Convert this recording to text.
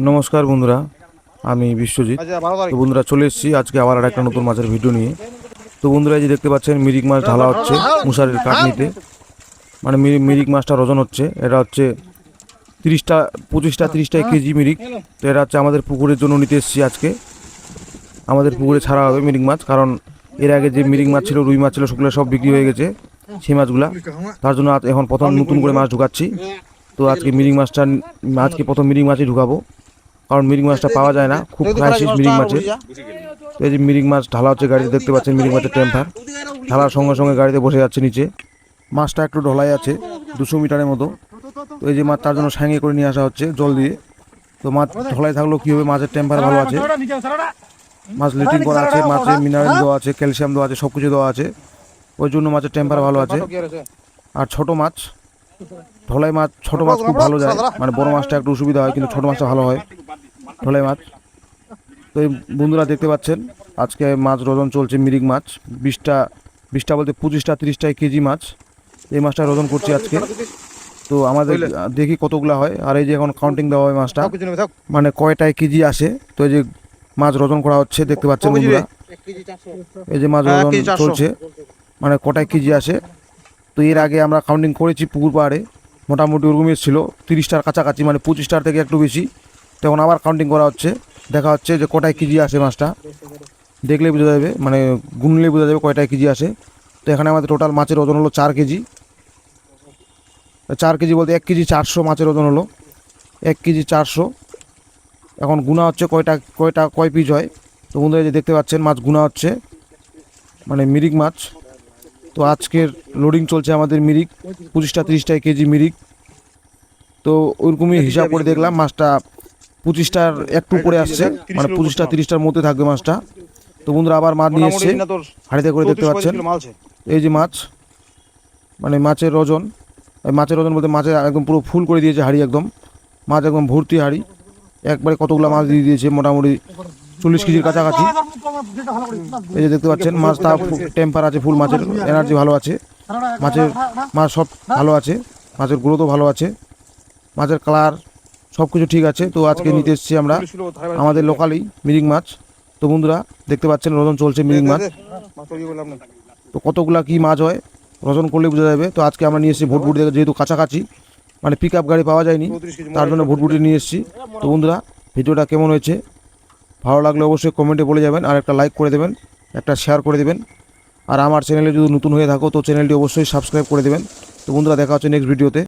নমস্কার বন্ধুরা, আমি বিশ্বজিৎ। তো বন্ধুরা চলে এসেছি আজকে আবার একটা নতুন মাছের ভিডিও নিয়ে। তো বন্ধুরা এই যে দেখতে পাচ্ছেন মিরিক মাছ ঢালা হচ্ছে মশারির কাটনিতে। মানে মিরিক মাছটা ওজন হচ্ছে, এটা হচ্ছে 30টা 25টা 30টা কেজি মিরিক। তো এটা হচ্ছে আমাদের পুকুরের জন্য নিতে এসেছি আজকে। আমাদের পুকুরে ছাড়া হবে মিরিক মাছ, কারণ এর আগে যে মিরিক মাছ ছিল, রুই মাছ ছিল, সেগুলো সব বিক্রি হয়ে গেছে সেই মাছগুলা। তার জন্য এখন প্রথম নতুন করে মাছ ঢুকাচ্ছি। তো আজকে মিরিক মাছটা আজকে প্রথম মিরিক মাছই ঢুকাবো, কারণ মিরিক মাছটা পাওয়া যায় না, খুব ক্রাইসিস মিরিক মাছের। তো এই যে মিরিক মাছ ঢালা হচ্ছে গাড়িতে, দেখতে পাচ্ছেন মিরিক মাছের টেম্পার ঢালার সঙ্গে সঙ্গে গাড়িতে বসে যাচ্ছে নিচে। মাছটা একটু ঢলাই আছে 200 মিটারের মতো। তো এই যে মাছ তার জন্য সাঙ্গে করে নিয়ে আসা হচ্ছে জল দিয়ে। তো মাছ ঢলাই থাকলেও কী হবে, মাছের টেম্পার ভালো আছে, মাছ লিটিং করা আছে, মাছে মিনারেল দেওয়া আছে, ক্যালসিয়াম দেওয়া আছে, সব কিছু দেওয়া আছে, ওই জন্য মাছের টেম্পার ভালো আছে। আর ছোট মাছ, ঢলাই মাছ, ছোট মাছ খুব ভালো যায়, মানে বড় মাছটা একটু অসুবিধা হয়, কিন্তু ছোট মাছটা ভালো হয় ঢলাই মাছ। তো এই বন্ধুরা দেখতে পাচ্ছেন আজকে মাছ ওজন চলছে মিরিক মাছ 20টা বলতে 25টা 30টা কেজি মাছ। এই মাছটা ওজন করছি আজকে। তো আমাদের দেখি কতগুলো হয়। আর এই যে এখন কাউন্টিং দেওয়া হয় মাছটা, মানে কয়টায় কেজি আসে। তো এই যে মাছ ওজন করা হচ্ছে, দেখতে পাচ্ছেন বন্ধুরা, এই যে মাছ ওজন চলছে, মানে কটায় কেজি আসে। তো এর আগে আমরা কাউন্টিং করেছি পুকুর পাড়ে, মোটামুটি ওরকমই ছিল 30টার কাছাকাছি, মানে 25টার থেকে একটু বেশি। তখন আবার কাউন্টিং করা হচ্ছে, দেখা হচ্ছে যে কটায় কেজি আসে মাছটা। দেখলেই বোঝা যাবে, মানে গুনলেই বোঝা যাবে কয়টায় কেজি আসে। তো এখানে আমাদের টোটাল মাছের ওজন হলো 4 কেজি। 4 কেজি বলতে 1 কেজি 400 মাছের ওজন হলো, 1 কেজি 400। এখন গুনা হচ্ছে কয় পিস হয়। তো বন্ধুরা যে দেখতে পাচ্ছেন মাছ গুনা হচ্ছে, মানে মিরিক মাছ। তো আজকের লোডিং চলছে আমাদের মিরিক 25টা 30টা কেজি মিরিক। তো ওইরকমই হিসাব করে দেখলাম মাছটা 25টার একটু উপরে আসছে, মানে 25টা 30টার মধ্যে থাকবে মাছটা। তো বন্ধুরা আবার মাছ নিয়ে এসছে হাঁড়িতে করে, দেখতে পাচ্ছেন এই যে মাছ, মানে মাছের ওজন, মাছের ওজন বলতে মাছের একদম পুরো ফুল করে দিয়েছে হাঁড়ি, একদম মাছ একদম ভর্তি হাঁড়ি, একবারে কতগুলো মাছ দিয়ে দিয়েছে, মোটামুটি 40 কেজির কাছাকাছি। এই যে দেখতে পাচ্ছেন মাছ, তা টেম্পার আছে ফুল, মাছের এনার্জি ভালো আছে, মাছ সব ভালো আছে, মাছের গ্রোথও ভালো আছে, মাছের কালার সব কিছু ঠিক আছে। তো আজকে নিতে এসেছি আমরা আমাদের লোকালই মিরিক মাছ। তো বন্ধুরা দেখতে পাচ্ছেন ওজন চলছে মিরিক মাছ। তো কতগুলা কি মাছ হয় ওজন করলে বোঝা যাবে। তো আজকে আমরা নিয়ে এসেছি ভুটভুটি থেকে, যেহেতু কাছাকাছি, মানে পিক আপ গাড়ি পাওয়া যায়নি, তার জন্য ভুটভুটি নিয়ে এসেছি। তো বন্ধুরা ভিডিওটা কেমন হয়েছে, ভালো লাগলে অবশ্যই কমেন্টে বলে যাবেন, আর একটা লাইক করে দেবেন, একটা শেয়ার করে দেবেন। আর আমার চ্যানেলে যদি নতুন হয়ে থাকো তো চ্যানেলটি অবশ্যই সাবস্ক্রাইব করে দেবেন। তো বন্ধুরা দেখা হচ্ছে নেক্সট ভিডিওতে।